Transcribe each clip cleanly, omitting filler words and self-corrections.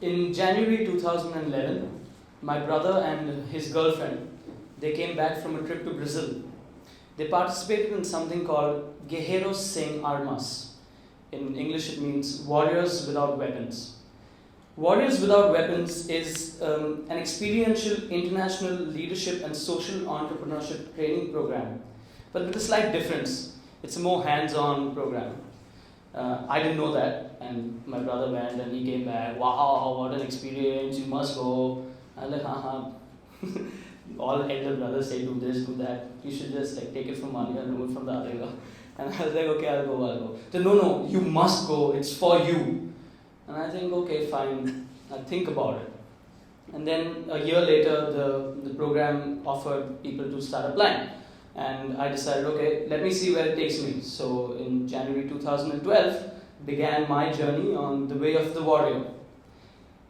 In January 2011, my brother and his girlfriend, they came back from a trip to Brazil. They participated in something called Guerreiros Sem Armas. In English, it means Warriors Without Weapons. Warriors Without Weapons is an experiential international leadership and social entrepreneurship training program, but with a slight difference. It's a more hands-on program. I didn't know that, and my brother went and he came back. Wow, what an experience! You must go. I'm like, haha. All elder brothers say, do this, do that. You should just like take it from one ear and do it from the other ear. And I was like, okay, I'll go. So no, you must go. It's for you. And I think, okay, fine. I'll think about it. And then a year later, the program offered people to start applying. And I decided, okay, let me see where it takes me. So in January 2012, began my journey on the way of the warrior.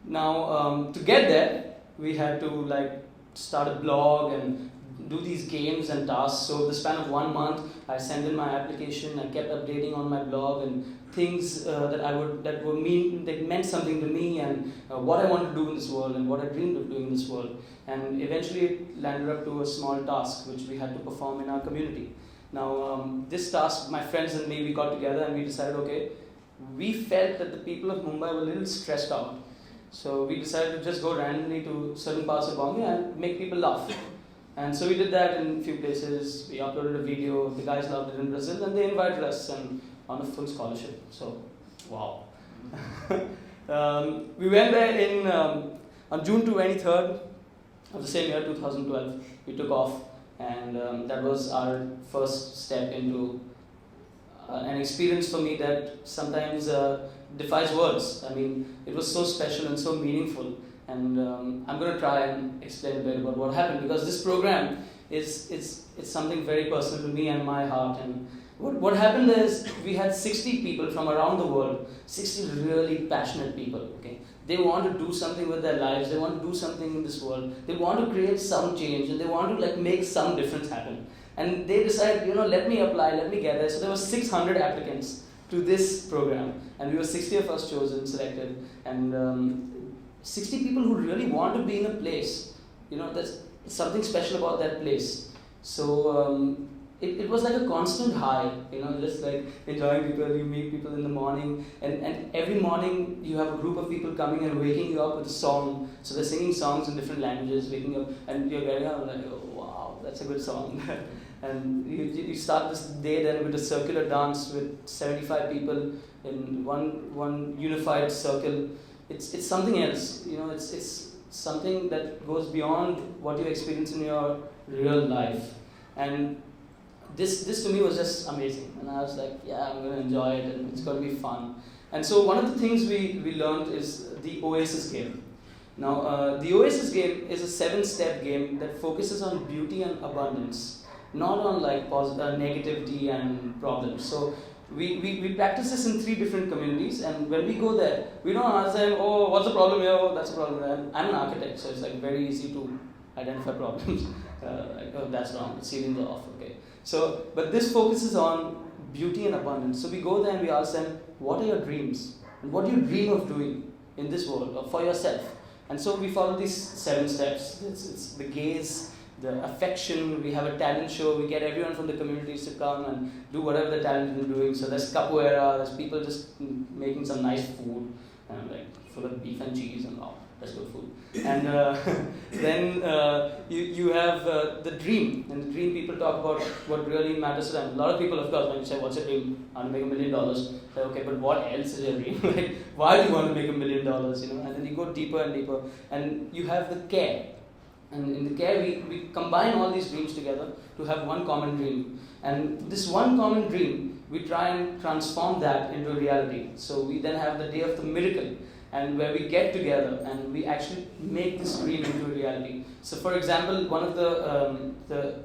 Now, to get there, we had to start a blog and do these games and tasks. So the span of 1 month, I sent in my application. I kept updating on my blog and things that meant something to me, and what I wanted to do in this world and what I dreamed of doing in this world. And eventually it landed up to a small task which we had to perform in our community. Now this task, my friends and me, we got together and we decided, okay, we felt that the people of Mumbai were a little stressed out. So we decided to just go randomly to certain parts of Bombay and make people laugh. And so we did that in a few places. We uploaded a video. The guys loved it in Brazil, and they invited us and on a full scholarship. So, wow. We went there on June 23rd of the same year, 2012. We took off, and that was our first step into an experience for me that sometimes defies words. I mean, it was so special and so meaningful. And I'm going to try and explain a bit about what happened, because this program it's something very personal to me and my heart. And what happened is we had 60 people from around the world, 60 really passionate people. Okay, they want to do something with their lives. They want to do something in this world. They want to create some change, and they want to make some difference happen. And they decided, let me apply, let me get there. So there were 600 applicants to this program, and we were 60 of us chosen, selected, and 60 people who really want to be in a place. There's something special about that place. So it was like a constant high, just like enjoying people. You meet people in the morning, and every morning you have a group of people coming and waking you up with a song. So they're singing songs in different languages, waking up, and you're getting up and like, oh wow, that's a good song. And you start this day then with a circular dance with 75 people in one unified circle. It's something else, it's something that goes beyond what you experience in your real life. And this to me was just amazing. And I was like, yeah, I'm going to enjoy it and it's going to be fun. And so one of the things we learned is the Oasis game. Now, the Oasis game is a 7-step game that focuses on beauty and abundance, not on negativity and problems. So we practice this in 3 different communities, and when we go there, we don't ask them, oh, what's the problem here? Oh, that's a problem there. I'm an architect, so it's very easy to identify problems. Oh, that's wrong, the ceilings are off, okay. So, but this focuses on beauty and abundance. So we go there and we ask them, what are your dreams? And what do you dream of doing in this world or for yourself? And so we follow these 7 steps. It's the gaze, the affection. We have a talent show. We get everyone from the communities to come and do whatever the talent is doing. So there's capoeira, there's people just making some nice food, and full of beef and cheese and all. That's good food. And then you have the dream. And the dream, people talk about what really matters to them. A lot of people, of course, when you say, what's your dream? I want to make $1 million. Say, okay, but what else is your dream? Why do you want to make $1 million? And then you go deeper and deeper. And you have the care. And in the care, we combine all these dreams together to have one common dream. And this one common dream, we try and transform that into reality. So we then have the day of the miracle, and where we get together and we actually make this dream into a reality. So for example, one of the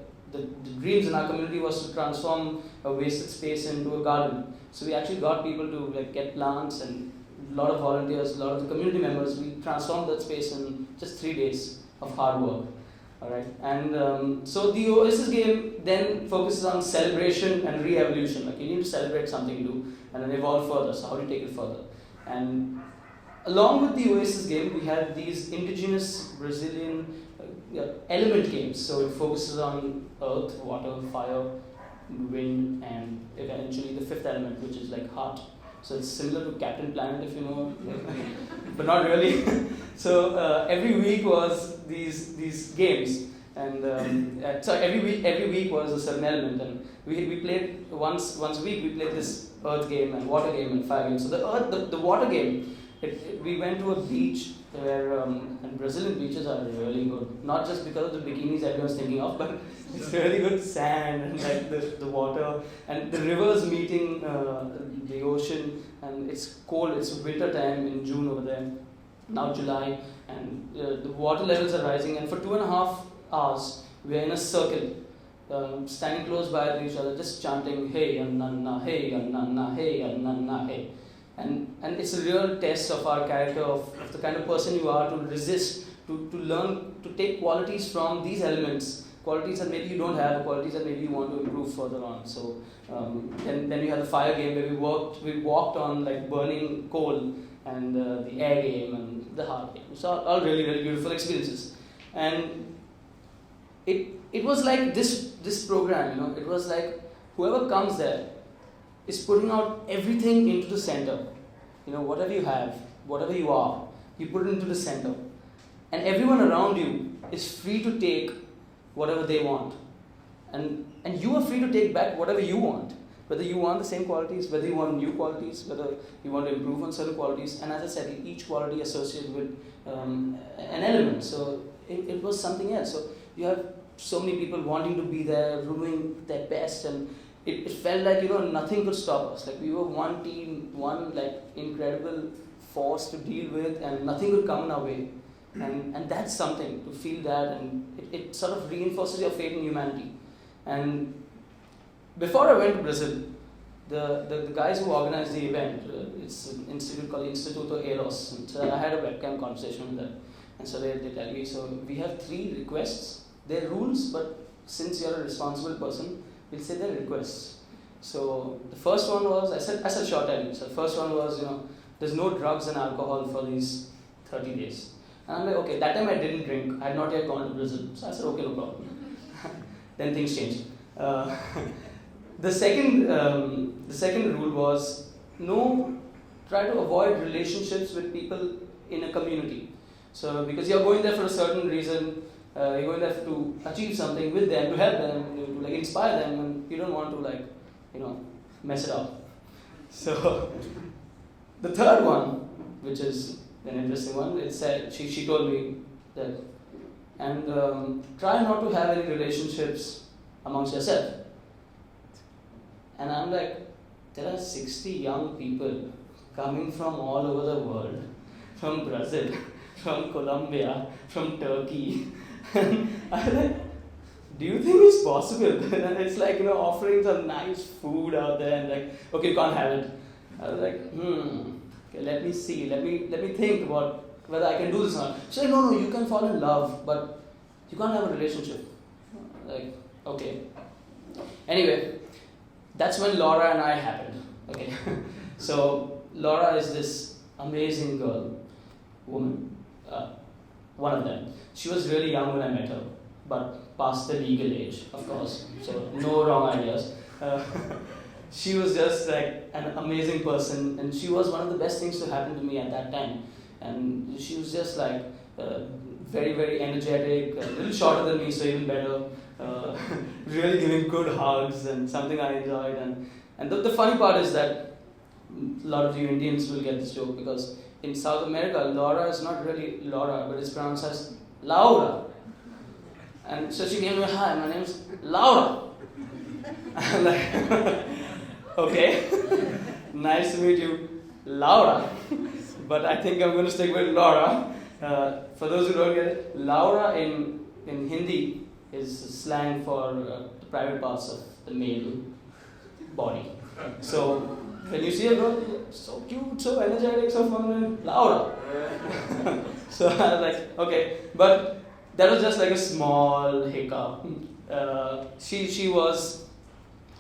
dreams in our community was to transform a wasted space into a garden. So we actually got people to get plants, and a lot of volunteers, a lot of the community members. We transformed that space in just 3 days of hard work. Alright, and so the Oasis game then focuses on celebration and re-evolution. You need to celebrate something you do and then evolve further. So how do you take it further? And along with the Oasis game, we had these indigenous Brazilian element games. So it focuses on earth, water, fire, wind, and eventually the fifth element, which is like heart. So it's similar to Captain Planet, if you know, but not really. So every week was these games, and so every week was a certain element, and we played once a week. We played this earth game and water game and fire game. So the water game, we went to a beach where and Brazilian beaches are really good. Not just because of the bikinis everyone's thinking of, but it's really good sand and like the water and the rivers meeting the ocean, and it's cold. It's winter time in June over there. Now July, and the water levels are rising. And for 2.5 hours, we are in a circle, standing close by each other, just chanting "Hey Annanna, Hey Annanna, Hey Annanna, Hey." And it's a real test of our character, of the kind of person you are, to resist, to learn, to take qualities from these elements, qualities that maybe you don't have, qualities that maybe you want to improve further on. So then you had the fire game where we walked on like burning coal, and the air game and the heart game. So all really, really beautiful experiences. And it was like this program, it was like whoever comes there is putting out everything into the center. Whatever you have, whatever you are, you put it into the center. And everyone around you is free to take whatever they want. And you are free to take back whatever you want. Whether you want the same qualities, whether you want new qualities, whether you want to improve on certain qualities. And as I said, each quality associated with an element. So it was something else. So you have so many people wanting to be there, doing their best, and it felt like nothing could stop us. Like we were one team, one like incredible force to deal with, and nothing could come in our way. And that's something, to feel that, and it sort of reinforces your faith in humanity. And before I went to Brazil, the guys who organized the event, it's an institute called Instituto Eros, and so I had a webcam conversation with them. And so they tell me, so we have 3 requests. They're rules, but since you're a responsible person, we'll say they're requests. So the first one was, I said short time. So the first one was, there's no drugs and alcohol for these 30 days. And I'm like, okay, that time I didn't drink. I had not yet gone to Brazil. So I said, okay, no problem. Then things changed. The second rule was, try to avoid relationships with people in a community. So because you're going there for a certain reason, you're going there to achieve something with them, to help them, to like inspire them, and you don't want to mess it up. So the third one, which is an interesting one, it said she told me that, and try not to have any relationships amongst yourself. And I'm like, there are 60 young people coming from all over the world, from Brazil, from Colombia, from Turkey. And I'm like, do you think it's possible? And it's like, offering some nice food out there, and like, okay, you can't have it. I was like, okay, let me see, let me think about whether I can do this or not. She's like, no, you can fall in love, but you can't have a relationship. Like, okay. Anyway, that's when Laura and I happened. Okay. So Laura is this amazing woman, one of them. She was really young when I met her, but past the legal age, of course. So no wrong ideas. She was just like an amazing person, and she was one of the best things to happen to me at that time. And she was just like very, very energetic, a little shorter than me, so even better. Really giving good hugs, and something I enjoyed. And the funny part is that a lot of you Indians will get this joke, because in South America, Laura is not really Laura, but it's pronounced as Laura. And so she came to me, hi, my name is Laura. I'm like, okay, nice to meet you, Laura. But I think I'm going to stick with Laura. For those who don't get it, Laura in Hindi is slang for the private parts of the male body. So when you see a girl, so cute, so energetic, so fun, Laura. So I was like, okay, but that was just like a small hiccup. She was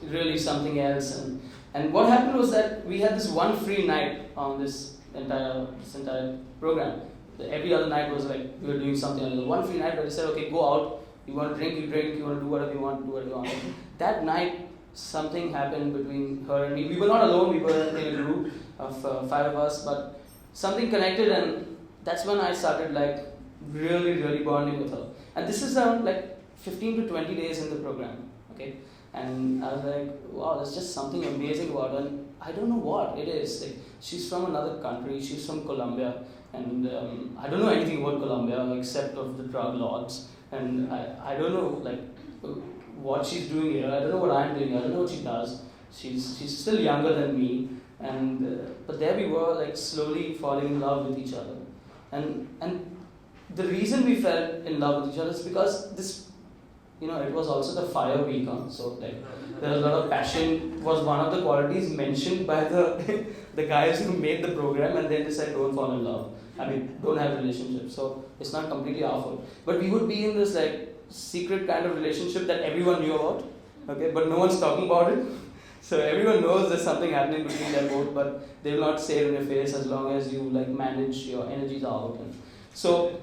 really something else, and what happened was that we had this one free night on this entire program. Every other night was like we were doing something. And one free night where they said, okay, go out. You want to drink, you drink. You want to do whatever you want, do whatever you want. That night, something happened between her and me. We were not alone. We were in a group of 5 of us, but something connected, and that's when I started like really bonding with her. And this is around like 15 to 20 days in the program. Okay, and I was like, wow, there's just something amazing about her. And I don't know what it is. Like, she's from another country. She's from Colombia, and I don't know anything about Colombia except of the drug lords. And I don't know like what she's doing here. I don't know what I'm doing. I don't know what she does. She's still younger than me, and but there we were like slowly falling in love with each other. And the reason we fell in love with each other is because this, it was also the fire week, so like there was a lot of passion. Was one of the qualities mentioned by the the guys who made the program, and then they said don't fall in love. I mean, don't have relationships. So it's not completely our fault. But we would be in this like secret kind of relationship that everyone knew about. Okay, but no one's talking about it. So everyone knows there's something happening between them both, but they will not say it in your face as long as you like manage your energies out. And so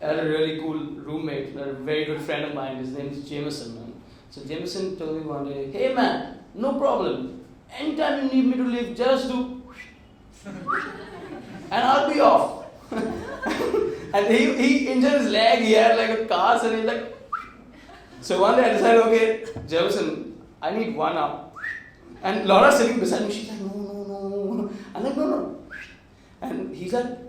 I had a really cool roommate, a very good friend of mine. His name is Jameson. Man. So Jameson told me one day, "Hey man, no problem. Anytime you need me to leave, just do, and I'll be off." And he injured his leg. He had like a cast, and he's like. So one day I decided, okay, Jameson, I need one up. And Laura sitting beside me, she's like, no. I'm like, no. And he's like,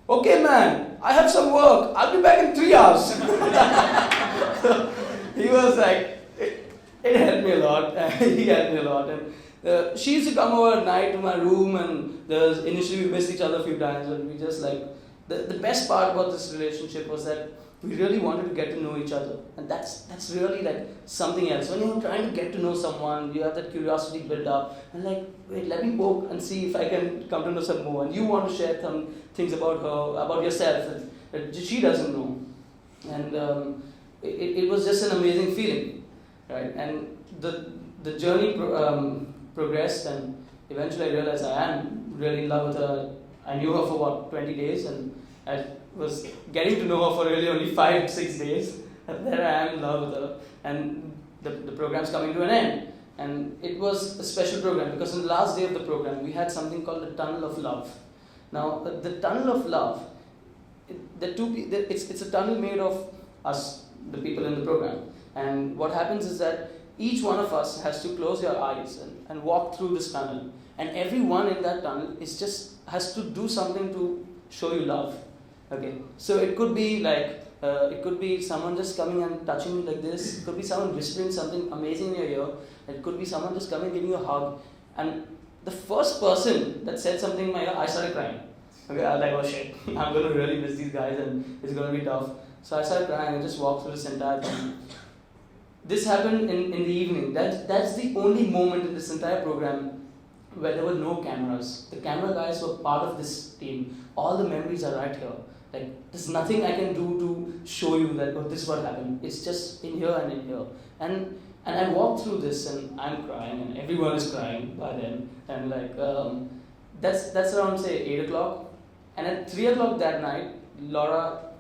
okay man, I have some work. I'll be back in 3 hours. So he was like, it helped me a lot. He helped me a lot. And she used to come over at night to my room, and initially we missed each other a few times, but we just like, the best part about this relationship was that we really wanted to get to know each other, and that's really like something else. When you're trying to get to know someone, you have that curiosity built up, and like, wait, let me poke and see if I can come to know some more. And you want to share some things about her, about yourself that she doesn't know, and it was just an amazing feeling, right? And the journey progressed, and eventually I realized I am really in love with her. I knew her for about 20 days, and I was getting to know her for really only 5-6 days. And there I am in love with her. And the program's coming to an end. And it was a special program because on the last day of the program, we had something called the Tunnel of Love. Now, the Tunnel of Love, it's a tunnel made of us, the people in the program. And what happens is that each one of us has to close your eyes and walk through this tunnel. And everyone in that tunnel has to do something to show you love. Okay, so it could be like, it could be someone just coming and touching you like this. It could be someone whispering something amazing in your ear. It could be someone just coming and giving you a hug. And the first person that said something in my ear, I started crying. Okay, I was like, oh shit, I'm going to really miss these guys and it's going to be tough. So I started crying and just walked through this entire thing. This happened in the evening. That's the only moment in this entire program where there were no cameras. The camera guys were part of this team. All the memories are right here. Like, there's nothing I can do to show you that, oh, this is what happened. It's just in here and in here. And I walked through this and I'm crying and everyone is crying by then. And like, that's around say 8 o'clock. And at 3 o'clock that night, Laura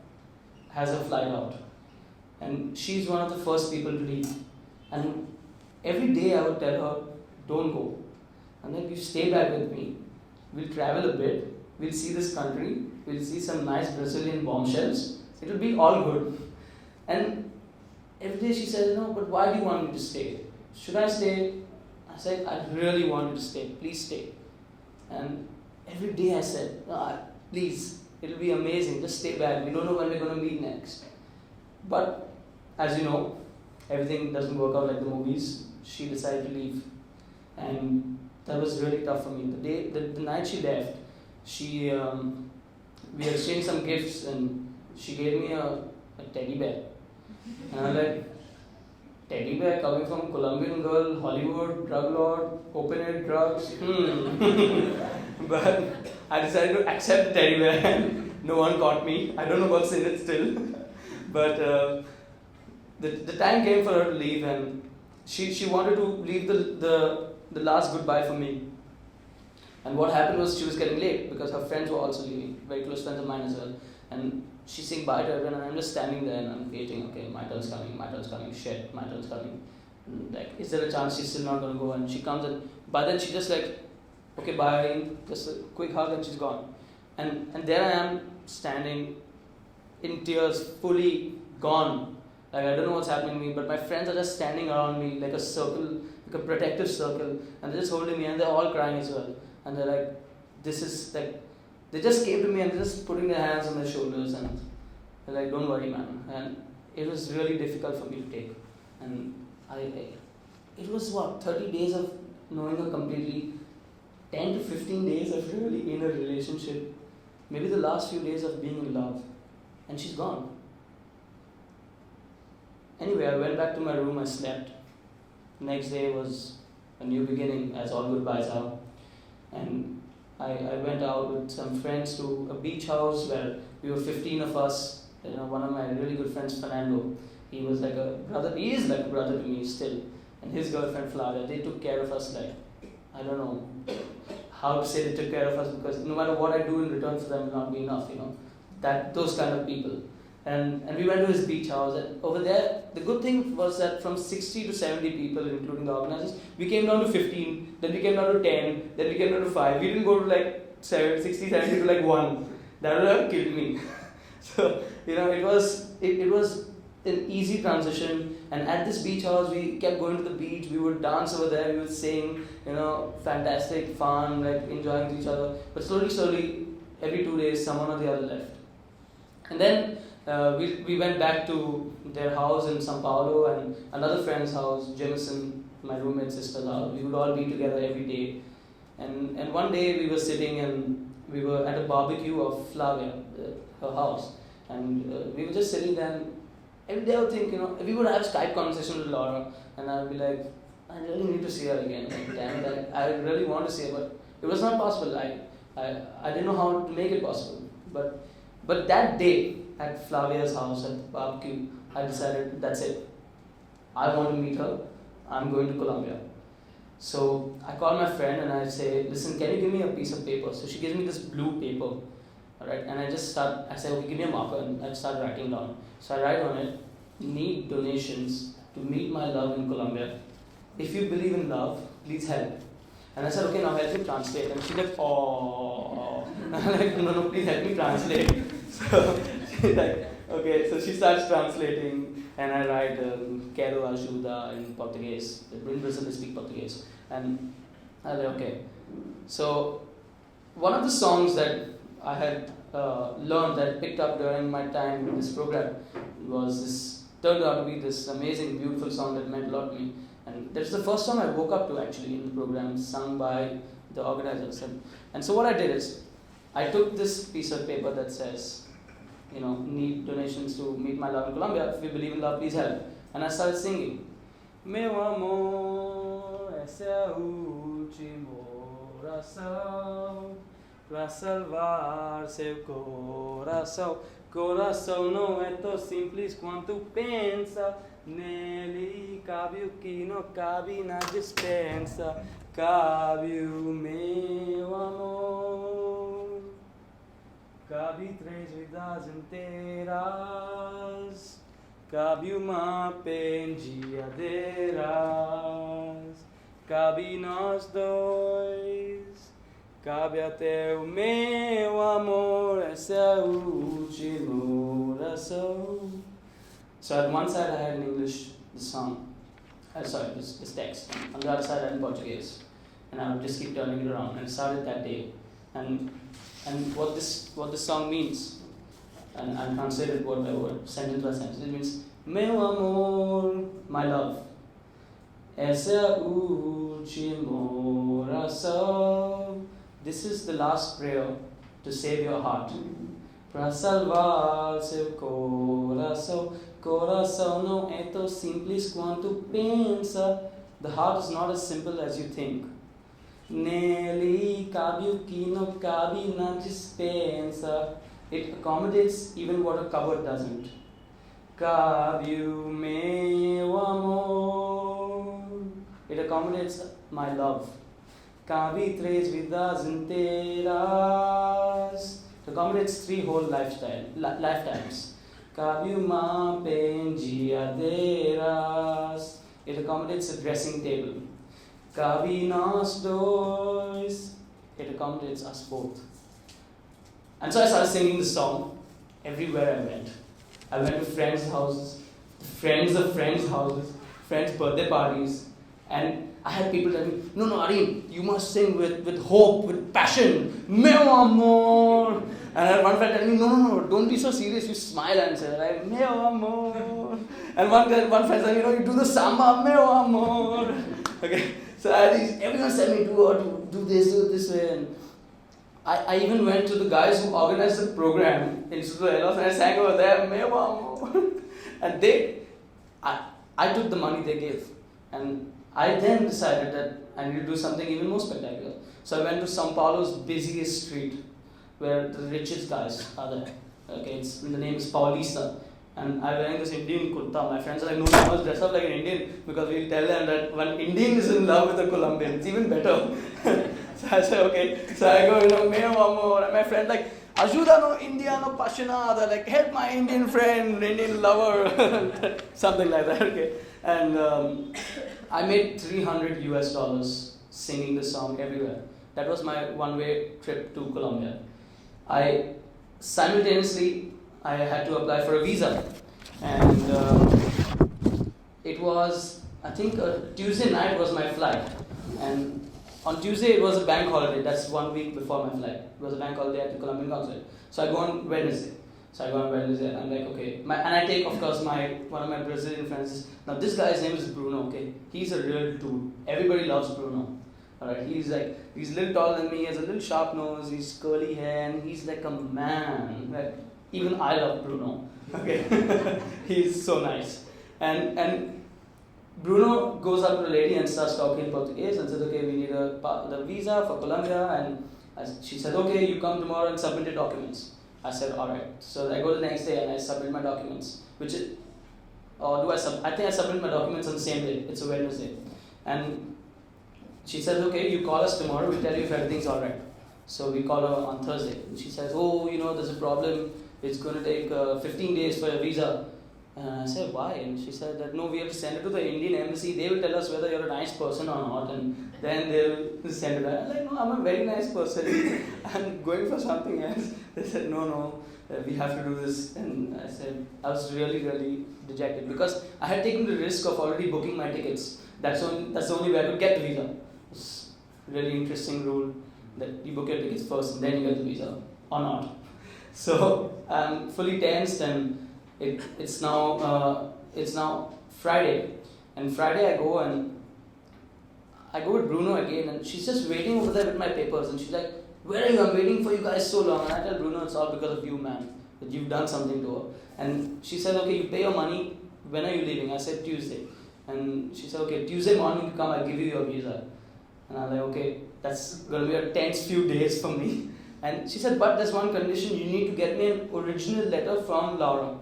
has a flight out. And she's one of the first people to leave. And every day I would tell her, don't go. And like, you stay back with me. We'll travel a bit. We'll see this country. We'll see some nice Brazilian bombshells. It'll be all good. And every day she says, no, but why do you want me to stay? Should I stay? I said, I really want you to stay. Please stay. And every day I said, no, please, it'll be amazing. Just stay back. We don't know when we're going to meet next. But as you know, everything doesn't work out like the movies. She decided to leave. And that was really tough for me. The night she left, we exchanged some gifts and she gave me a teddy bear. And I was like, teddy bear coming from Colombian girl, Hollywood, drug lord, open-air drugs. But I decided to accept the teddy bear. No one caught me. I don't know what's in it still. But the time came for her to leave, and she wanted to leave the last goodbye for me. And what happened was she was getting late because her friends were also leaving, very close friends of mine as well. And she's saying bye to everyone, and I'm just standing there and I'm waiting. Okay, my turn's coming. Shit, my turn's coming. And like, is there a chance she's still not gonna go? And she comes, and by then she just like, okay, bye, Areen. Just a quick hug, and she's gone. And there I am standing in tears, fully gone. Like, I don't know what's happening to me, but my friends are just standing around me like a circle, like a protective circle, and they're just holding me, and they're all crying as well. And they're like, this is like, they just came to me and they're just putting their hands on their shoulders, and they're like, don't worry, man. And it was really difficult for me to take. And it was what, 30 days of knowing her completely, 10 to 15 days of really in a relationship, maybe the last few days of being in love, and she's gone. Anyway, I went back to my room, I slept. Next day was a new beginning, as all goodbyes are. And I went out with some friends to a beach house where we were 15 of us. You know, one of my really good friends, Fernando, he was like a brother, he is like a brother to me still. And his girlfriend, Flavia, they took care of us like, I don't know how to say they took care of us, because no matter what I do in return for them will not be enough, you know. Those kind of people. And we went to his beach house, and over there, the good thing was that from 60 to 70 people, including the organizers, we came down to 15, then we came down to 10, then we came down to 5. We didn't go to like 60, 70 to like 1. That would have killed me. So, you know, it was an easy transition. And at this beach house, we kept going to the beach, we would dance over there, we would sing, you know, fantastic, fun, like enjoying with each other. But slowly, every 2 days, someone or the other left. And then we went back to their house in São Paulo, and another friend's house, Jameson, my roommate's sister's house. We would all be together every day. And one day we were sitting and we were at a barbecue of Flavia, her house. And we were just sitting there, and every day I would think, you know, we would have Skype conversation with Laura, and I would be like, I really need to see her again. Like, damn it, I really want to see her, but it was not possible. I didn't know how to make it possible. But that day, at Flavia's house at the barbecue, I decided, that's it. I want to meet her. I'm going to Colombia. So I called my friend and I say, listen, can you give me a piece of paper? So she gives me this blue paper. Alright, and I said, okay, give me a marker, and I start writing down. So I write on it, need donations to meet my love in Colombia. If you believe in love, please help. And I said, okay, now help me translate. And she's like, oh. And I'm like, no, please help me translate. So she's like, okay, so she starts translating, and I write quero ajuda in Portuguese. In Brazil they speak Portuguese. And I was like, okay. So one of the songs that I had learned, that I picked up during my time in this program, turned out to be this amazing, beautiful song that meant a lot to me. And that's the first song I woke up to actually in the program, sung by the organizers. And so what I did is, I took this piece of paper that says, you know, need donations to meet my love in Colombia. If you believe in love, please help. And I started singing. Meu amor, esse é o último oração pra salvar seu coração. Coração não é tão simples quanto pensa. Nele cabe o que não cabe na dispensa. Cabe o meu amor. Cabe 3 vidas inteiras. Cabe uma pendiadeiras. Cabe nós dois. Cabe até o meu amor. Essa é a última oração. So at one side I had in English the song, this text. On the other side I had in Portuguese, and I would just keep turning it around. And it started that day, and what this song means, and I translated word by word, sentence by sentence. It means meu amor, my love. Essa é a última oração. This is the last prayer to save your heart. Pra salvar seu coração. Coração não é tão simples quanto pensa. The heart is not as simple as you think. Nele cabe o que não cabe na dispensa. It accommodates even what a cupboard doesn't. Cabe o meu amor. It accommodates my love. Kavi tres vidas enteras. It accommodates 3 whole lifetimes. Kavi ma pengiaderas. It accommodates a dressing table. Kavi nos dois. It accommodates us both. And so I started singing the song everywhere I went. I went to friends' houses, friends of friends' houses, friends' birthday parties, and I had people tell me, no, Areen, you must sing with hope, with passion. Meu amor. And I had one friend telling me, no, don't be so serious. You smile and say, like, meu amor. And one friend said, you do the samba, meu amor. Okay. So everyone said me, do this way. And I even went to the guys who organized the program in Sudalos and I sang over there, meu amor. And I took the money they gave. And I then decided that I need to do something even more spectacular. So I went to São Paulo's busiest street, where the richest guys are there. Okay, the name is Paulista. And I'm wearing this Indian kurta. My friends are like, no, you must dress up like an Indian, because we'll tell them that one Indian is in love with a Colombian. It's even better. So I said, okay. So I go, meu amor. And my friend like, ajuda no Indiano apasionada. Like, help my Indian friend, Indian lover. Something like that, okay. And I made $300 US singing this song everywhere. That was my one-way trip to Colombia. Simultaneously, I had to apply for a visa. And it was, I think, Tuesday night was my flight. And on Tuesday, it was a bank holiday. That's 1 week before my flight. It was a bank holiday at the Colombian consulate. So I go on Wednesday. And I'm like, okay. And I take, of course, one of my Brazilian friends. Now, this guy's name is Bruno, okay? He's a real dude. Everybody loves Bruno. Alright, he's a little taller than me, he has a little sharp nose, he's curly hair, and he's like a man. Like, even I love Bruno. Okay. He's so nice. And Bruno goes up to the lady and starts talking in Portuguese and says, okay, we need the visa for Colombia. And she said, okay, you come tomorrow and submit your documents. I said, alright. So I go the next day and I submit my documents. I think I submit my documents on the same day. It's a Wednesday. And she says, okay, you call us tomorrow, we'll tell you if everything's alright. So we call her on Thursday. And she says, there's a problem. It's going to take 15 days for your visa. And I said, why? And she said that, no, we have to send it to the Indian embassy. They will tell us whether you're a nice person or not. And then they'll send it back. I'm like, no, I'm a very nice person. I'm going for something else. They said, no, we have to do this. And I said, I was really, really dejected. Because I had taken the risk of already booking my tickets. That's the only way I could get the visa. It's a really interesting rule that you book your tickets first and then you get the visa. Or not. So I'm fully tensed and it's now Friday, and Friday I go with Bruno again, and she's just waiting over there with my papers, and she's like, where are you? I'm waiting for you guys so long. And I tell Bruno, it's all because of you, man, that you've done something to her. And she said, okay, you pay your money, when are you leaving? I said, Tuesday. And she said, okay, Tuesday morning you come, I'll give you your visa. And I'm like, okay, that's going to be a tense few days for me. And she said, but there's one condition, you need to get me an original letter from Laura.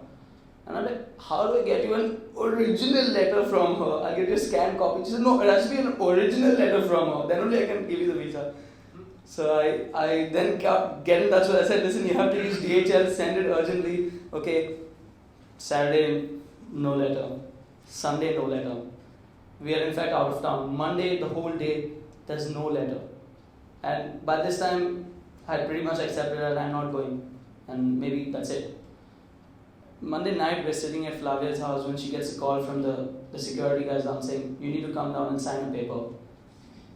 And I'm like, how do I get you an original letter from her? I'll get you a scanned copy. She said, no, it has to be an original letter from her. Then only I can give you the visa. So I then get in touch with her. I said, listen, you have to use DHL, send it urgently. Okay, Saturday, no letter. Sunday, no letter. We are in fact out of town. Monday, the whole day, there's no letter. And by this time, I pretty much accepted that I'm not going. And maybe that's it. Monday night, we're sitting at Flavia's house when she gets a call from the security guys down saying, you need to come down and sign a paper.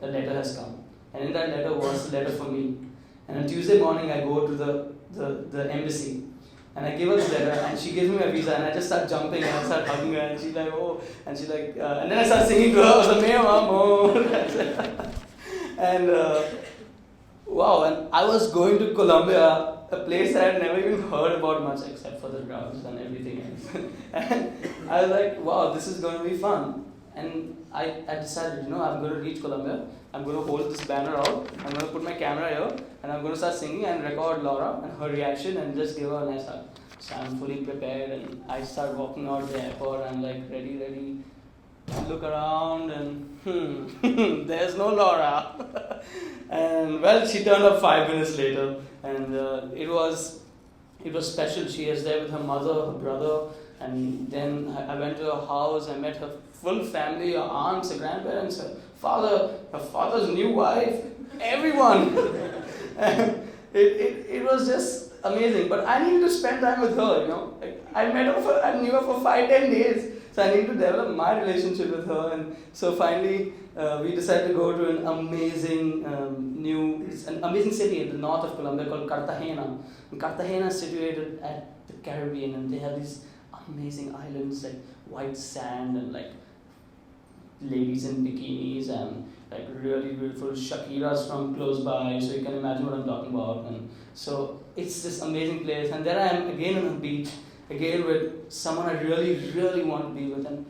A letter has come. And in that letter was the letter for me. And on Tuesday morning, I go to the embassy. And I give her the letter, and she gives me my visa, and I just start jumping, and I start hugging her, and she's like, oh, and she's like, and then I start singing to her, meu amor. And wow, and I was going to Colombia, a place that I had never even heard about much except for the drugs and everything else. And I was like, wow, this is going to be fun. And I decided, I'm going to reach Colombia, I'm going to hold this banner out, I'm going to put my camera here, and I'm going to start singing and record Laura and her reaction and just give her a nice hug. So I'm fully prepared, and I start walking out the airport, I'm like ready. I look around and there's no Laura. And well, she turned up 5 minutes later, and it was special. She was there with her mother, her brother, and then I went to her house. I met her full family, her aunts, her grandparents, her father, her father's new wife, everyone. And it was just amazing. But I needed to spend time with her, you know. Like, I knew her for 5-10 days. So I need to develop my relationship with her. And so finally, we decided to go to an amazing an amazing city in the north of Colombia called Cartagena. And Cartagena is situated at the Caribbean, and they have these amazing islands like white sand and like ladies in bikinis and like really beautiful Shakiras from close by, so you can imagine what I'm talking about. And so it's this amazing place, and there I am again on the beach, again with someone I really, really want to be with. And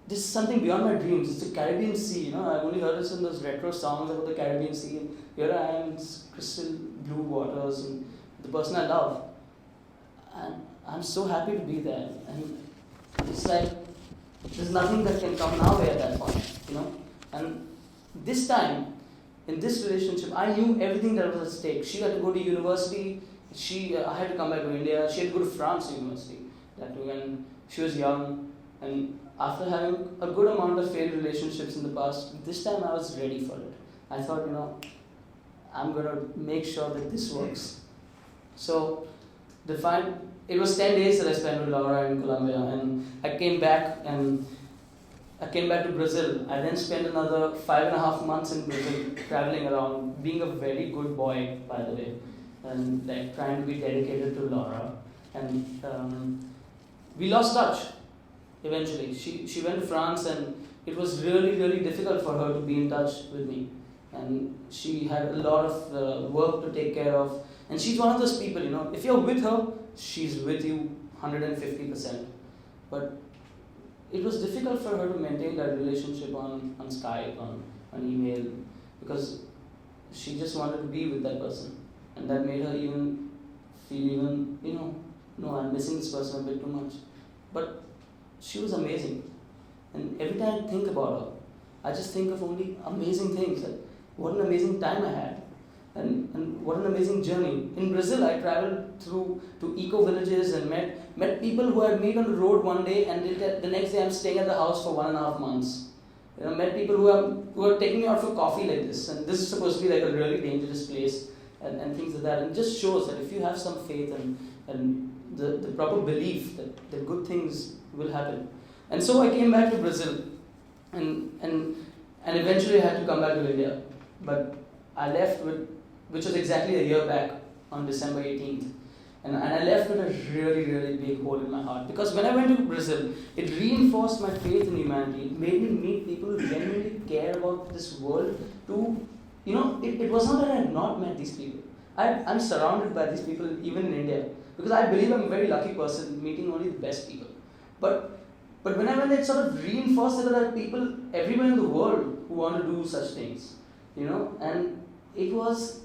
this is something beyond my dreams. It's the Caribbean Sea, you know. I've only heard this in those retro songs about the Caribbean Sea, and here I am, it's crystal blue waters, and the person I love. And I'm so happy to be there. And it's like there's nothing that can come now at that point, you know. And this time, in this relationship, I knew everything that was at stake. She had to go to university. I had to come back to India. She had to go to France University. That too, and she was young. And after having a good amount of failed relationships in the past, this time I was ready for it. I thought, you know, I'm gonna make sure that this works. So, it was 10 days that I spent with Laura in Colombia, and I came back to Brazil. I then spent another 5.5 months in Brazil, traveling around, being a very good boy, by the way, and like trying to be dedicated to Laura. And we lost touch eventually. She went to France, and it was really, really difficult for her to be in touch with me. And she had a lot of work to take care of. And she's one of those people, you know, if you're with her, she's with you 150%. But it was difficult for her to maintain that relationship on Skype, on email, because she just wanted to be with that person. And that made her even feel you know, no, I'm missing this person a bit too much. But she was amazing. And every time I think about her, I just think of only amazing things. Like, what an amazing time I had. And what an amazing journey. In Brazil, I traveled to eco-villages and met people who I'd meet on the road one day, and the next day I'm staying at the house for 1.5 months. You know, met people who are taking me out for coffee like this, and this is supposed to be like a really dangerous place, and things like that. And it just shows that if you have some faith and the proper belief that good things will happen. And so I came back to Brazil, and eventually I had to come back to India. But I left which was exactly a year back on December 18th. And I left with a really, really big hole in my heart. Because when I went to Brazil, it reinforced my faith in humanity. It made me meet people who genuinely care about this world. You know, it was not that I had not met these people. I'm surrounded by these people even in India. Because I believe I'm a very lucky person, meeting only the best people. But when I went there, it sort of reinforced that there are people everywhere in the world who want to do such things. You know, and it was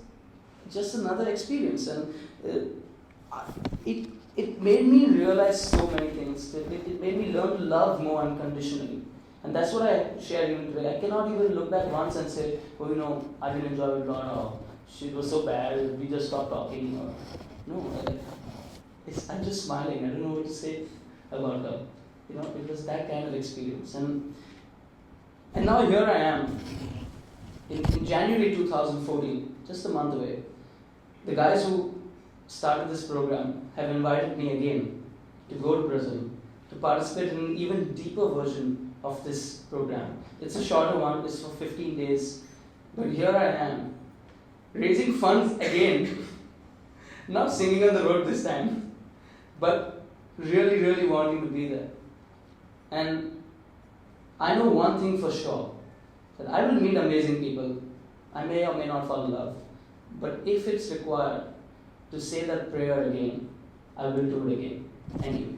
just another experience, and it made me realize so many things. It made me learn to love more unconditionally, and that's what I share even today. I cannot even look back once and say, oh, you know, I didn't enjoy it, or she was so bad, we just stopped talking. Or no, I'm just smiling. I don't know what to say about her. You know, it was that kind of experience, and now here I am. In January 2014, just a month away, the guys who started this program have invited me again to go to Brazil to participate in an even deeper version of this program. It's a shorter one, it's for 15 days, but here I am, raising funds again, not singing on the road this time, but really, really wanting to be there. And I know one thing for sure, that I will meet amazing people. I may or may not fall in love. But if it's required to say that prayer again, I will do it again. Thank you.